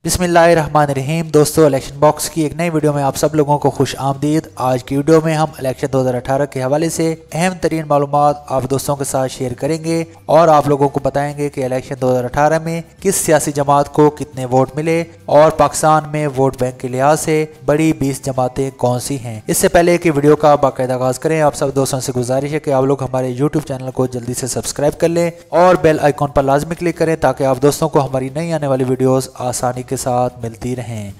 बिस्मिल्लाहिर्रहमानिर्रहीम। दोस्तों, election box की एक नई वीडियो में आप सब लोगों को खुश आमदीद। आज की वीडियो में हम इलेक्शन 2018 के हवाले से अहम तरीन मालूमात आप दोस्तों के साथ शेयर करेंगे और आप लोगों को बताएंगे कि इलेक्शन 2018 में किस सियासी जमात को कितने वोट मिले और पाकिस्तान में वोट बैंक के लिहाज से बड़ी 20 जमातें कौन सी हैं। इससे पहले कि वीडियो का बाकायदा आगाज करें, आप सब दोस्तों से गुजारिश है कि आप लोग हमारे यूट्यूब चैनल को जल्दी से सब्सक्राइब कर लें और बेल आइकॉन पर लाजमी क्लिक करें ताकि आप दोस्तों को हमारी नई आने वाली वीडियोस आसानी के साथ मिलती रहें।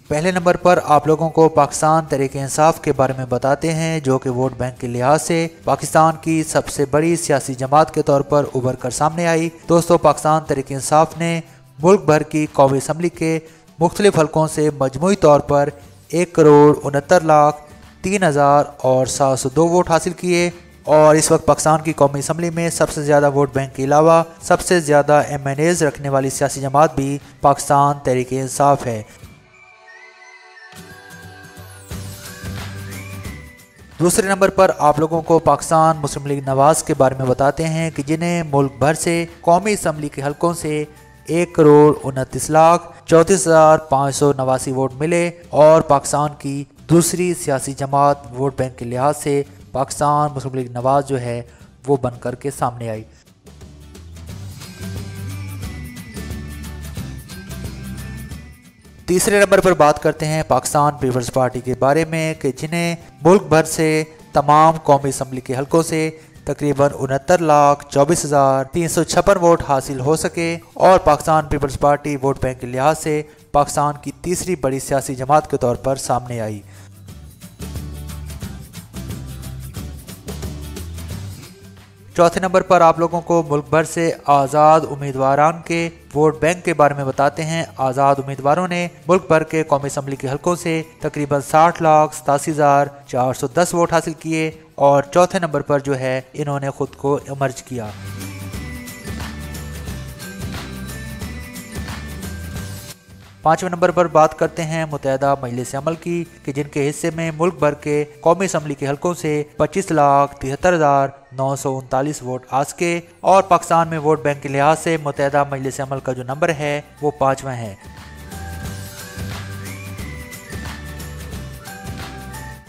पहले नंबर पर आप लोगों को पाकिस्तान तहरीक-ए-इंसाफ के बारे में बताते हैं, जो कि वोट बैंक के लिहाज से पाकिस्तान की सबसे बड़ी सियासी जमात के तौर पर उभर कर सामने आई। दोस्तों, पाकिस्तान तहरीक-ए-इंसाफ ने मुल्क भर की कौमी असम्बली के मुख्तलिफ हलकों से मजमूई तौर पर 1,69,03,702 वोट हासिल किए और इस वक्त पाकिस्तान की कौमी असम्बली में सबसे ज़्यादा वोट बैंक के अलावा सबसे ज़्यादा MNAs रखने वाली सियासी जमात भी पाकिस्तान तहरीक-ए-इंसाफ है। दूसरे नंबर पर आप लोगों को पाकिस्तान मुस्लिम लीग नवाज के बारे में बताते हैं कि जिन्हें मुल्क भर से कौमी असम्बली के हलकों से 1,29,34,589 वोट मिले और पाकिस्तान की दूसरी सियासी जमात वोट बैंक के लिहाज से पाकिस्तान मुस्लिम लीग नवाज जो है वो बनकर के सामने आई। तीसरे नंबर पर बात करते हैं पाकिस्तान पीपल्स पार्टी के बारे में कि जिन्हें मुल्क भर से तमाम कौमी असम्बली के हलकों से तकरीबन 69,24,356 वोट हासिल हो सके और Pakistan people's party vote bank के लिहाज से पाकिस्तान की तीसरी बड़ी सियासी जमात के तौर पर सामने आई। चौथे नंबर पर आप लोगों को मुल्क भर से आज़ाद उम्मीदवारान के वोट बैंक के बारे में बताते हैं। आज़ाद उम्मीदवारों ने मुल्क भर के कौमी असम्बली के हलकों से तकरीबन 60,87,410 वोट हासिल किए और चौथे नंबर पर जो है इन्होंने खुद को इमर्ज किया। पांचवें नंबर पर बात करते हैं मुत्तहिदा मजलिस अमल की कि जिनके हिस्से में मुल्क भर के कौमी असम्बली के हलकों से 25,73,939 वोट आ सके और पाकिस्तान में वोट बैंक के लिहाज से मुत्तहिदा मजलिस अमल का जो नंबर है वो 5वां है।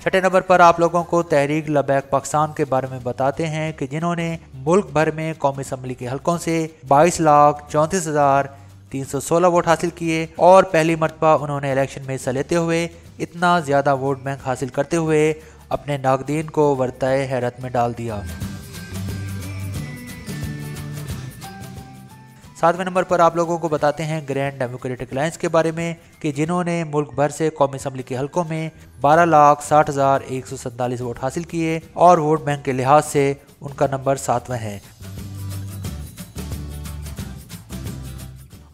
छठे नंबर पर आप लोगों को तहरीक लबैक पाकिस्तान के बारे में बताते हैं कि जिन्होंने मुल्क भर में कौमी असम्बली के हलकों से 22,34,316 वोट हासिल किए और पहली मरतबा उन्होंने इलेक्शन में हिस्सा लेते हुए इतना ज़्यादा वोट बैंक हासिल करते हुए अपने नाकदीन को वर्ताए हैरत में डाल दिया। 7वें नंबर पर आप लोगों को बताते हैं ग्रैंड डेमोक्रेटिक अलायंस के बारे में कि जिन्होंने मुल्क भर से कौमी असम्बली के हलकों में 12,60,147 वोट हासिल किए और वोट बैंक के लिहाज से उनका नंबर 7वां है।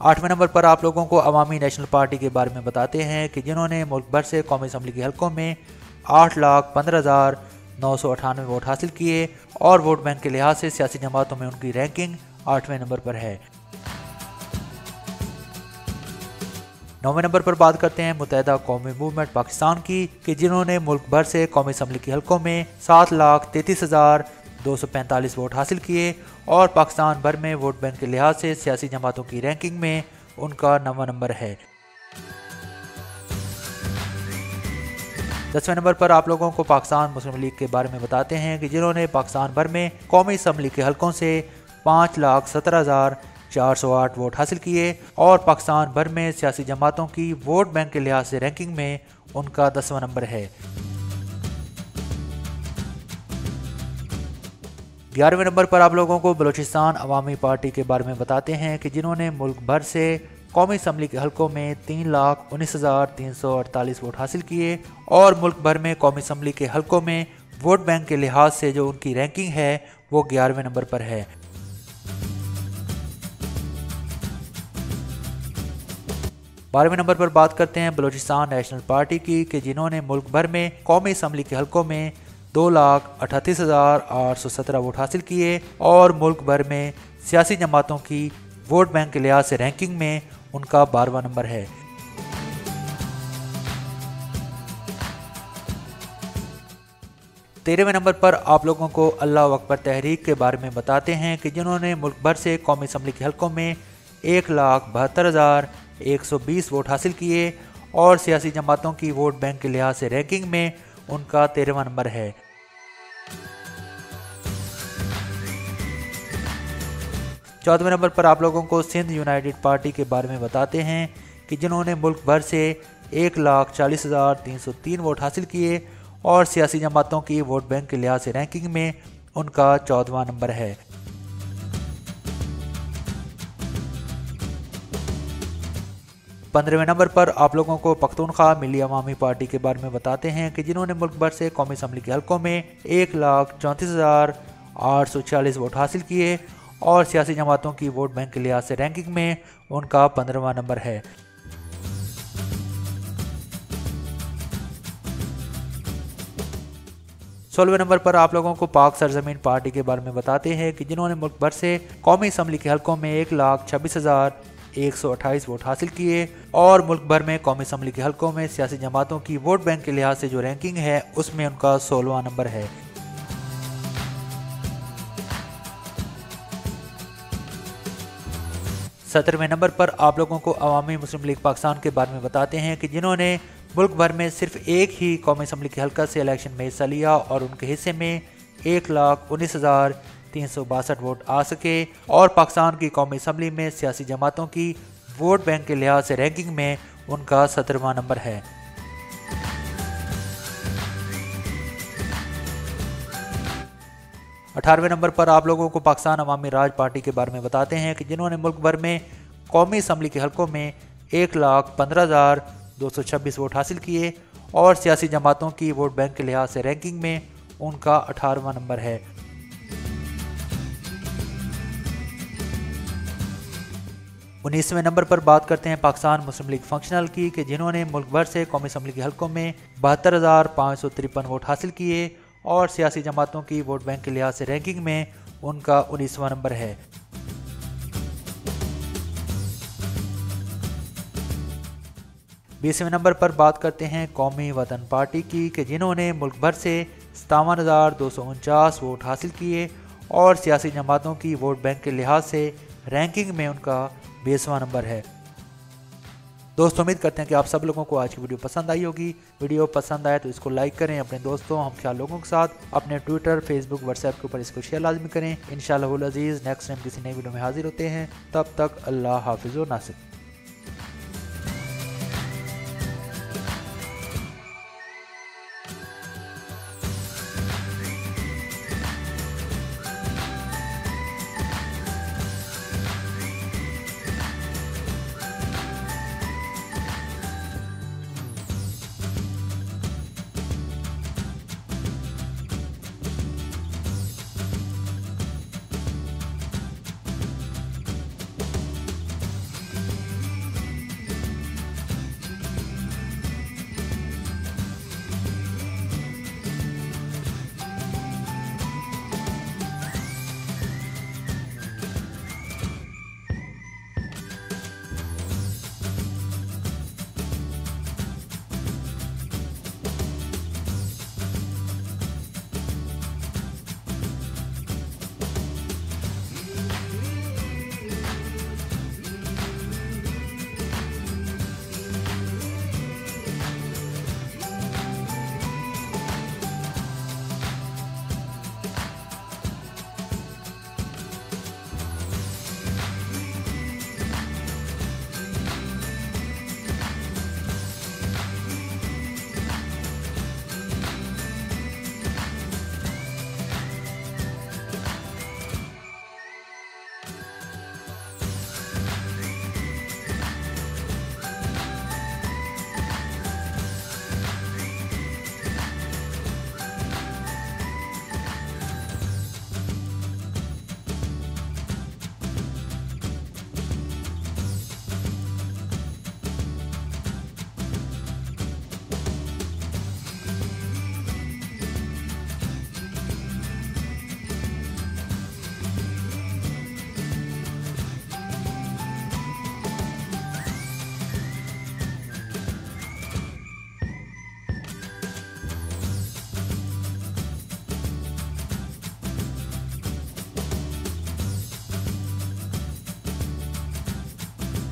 8वें नंबर पर आप लोगों को अवामी नेशनल पार्टी के बारे में बताते हैं कि जिन्होंने मुल्क भर से कौमी असम्बली के हलकों में 8,15,998 वोट हासिल किए और वोट बैंक के लिहाज से सियासी जमातों में उनकी रैंकिंग 8वें नंबर पर है। 9वें नंबर पर बात करते हैं मुत्तहिदा कौमी मूवमेंट पाकिस्तान की कि जिन्होंने मुल्क भर से कौमी असम्बली के हलकों में 7,33,245 वोट हासिल किए और पाकिस्तान भर में वोट बैंक के लिहाज से सियासी जमातों की रैंकिंग में उनका 9वां नंबर है। 10वें नंबर पर आप लोगों को पाकिस्तान मुस्लिम लीग के बारे में बताते हैं कि जिन्होंने पाकिस्तान भर में कौमी असम्बली के हलकों से 5,17,408 वोट हासिल किए और पाकिस्तान भर में सियासी जमातों की वोट बैंक के लिहाज से रैंकिंग में उनका 10वां नंबर है। 11वें नंबर पर आप लोगों को बलूचिस्तान अवामी पार्टी के बारे में बताते हैं कि जिन्होंने मुल्क भर से कौमी असम्बली के हलकों में 3,19,348 वोट हासिल किए और मुल्क भर में कौमी असम्बली के हलकों में वोट बैंक के लिहाज से जो उनकी रैंकिंग है वो 11वें नंबर पर है। 12वें नंबर पर बात करते हैं बलूचिस्तान नेशनल पार्टी की कि जिन्होंने मुल्क भर में कौमी असम्बली के हलकों में 2,38,817 वोट हासिल किए और मुल्क भर में सियासी जमातों की वोट बैंक के लिहाज से रैंकिंग में उनका 12वां नंबर है। 13वें नंबर पर आप लोगों को अल्लाह अकबर तहरीक के बारे में बताते हैं कि जिन्होंने मुल्क भर से कौमी असम्बली के हलकों में 1,72,120 वोट हासिल किए और सियासी जमातों की वोट बैंक के लिहाज से रैंकिंग में उनका 13वां नंबर है। चौदहवें नंबर पर आप लोगों को सिंध यूनाइटेड पार्टी के बारे में बताते हैं कि जिन्होंने मुल्क भर से 1,40,303 वोट हासिल किए और सियासी जमातों की वोट बैंक के लिहाज से रैंकिंग में उनका 14वां नंबर है। 15वें नंबर पर आप लोगों को पख्तूनख्वा मिली अवामी पार्टी के बारे में बताते हैं कि जिन्होंने मुल्क भर से कौमी असम्बली के हलकों में 1,34,846 वोट हासिल किए और सियासी जमातों की वोट बैंक के लिहाज से रैंकिंग में उनका 15वां नंबर है। सोलहवें नंबर पर आप लोगों को पाक सरजमीन पार्टी के बारे में बताते हैं कि जिन्होंने मुल्क भर से कौमी असम्बली के हलकों में 1,26,128 वोट हासिल किए और मुल्क भर में कौमी असम्बली के हलकों में सियासी जमातों की वोट बैंक के लिहाज से जो रैंकिंग है उसमें उनका 16वां नंबर है। 17वें नंबर पर आप लोगों को अवामी मुस्लिम लीग पाकिस्तान के बारे में बताते हैं कि जिन्होंने मुल्क भर में सिर्फ एक ही कौमी असम्बली के हल्का से इलेक्शन में हिस्सा लिया और उनके हिस्से में 1,19,362 वोट आ सके और पाकिस्तान की कौमी असम्बली में सियासी जमातों की वोट बैंक के लिहाज से रैंकिंग में उनका 17वां नंबर है। अठारहवें नंबर पर आप लोगों को पाकिस्तान अवामी राज पार्टी के बारे में बताते हैं कि जिन्होंने मुल्क भर में कौमी असम्बली के हलकों में 1,15,226 वोट हासिल किए और सियासी जमातों की वोट बैंक के लिहाज से रैंकिंग में उनका 18वां नंबर है। उन्नीसवें नंबर पर बात करते हैं पाकिस्तान मुस्लिम लीग फंक्शनल की कि जिन्होंने मुल्क भर से कौमी असम्बली के हलकों में 72,553 वोट हासिल किए और सियासी जमातों की वोट बैंक के लिहाज से रैंकिंग में उनका 19वां नंबर है। 20वें नंबर पर बात करते हैं कौमी वतन पार्टी की कि जिन्होंने मुल्क भर से 57,249 वोट हासिल किए और सियासी जमातों की वोट बैंक के लिहाज से रैंकिंग में उनका 20वां नंबर है। दोस्तों उम्मीद करते हैं कि आप सब लोगों को आज की वीडियो पसंद आई होगी। वीडियो पसंद आए तो इसको लाइक करें, अपने दोस्तों हम ख्याल लोगों के साथ अपने ट्विटर, फेसबुक, व्हाट्सएप के ऊपर इसको शेयर लाजमी करें। इंशाअल्लाह नेक्स्ट टाइम किसी नई वीडियो में हाजिर होते हैं। तब तक अल्लाह हाफिज़ व नासिर।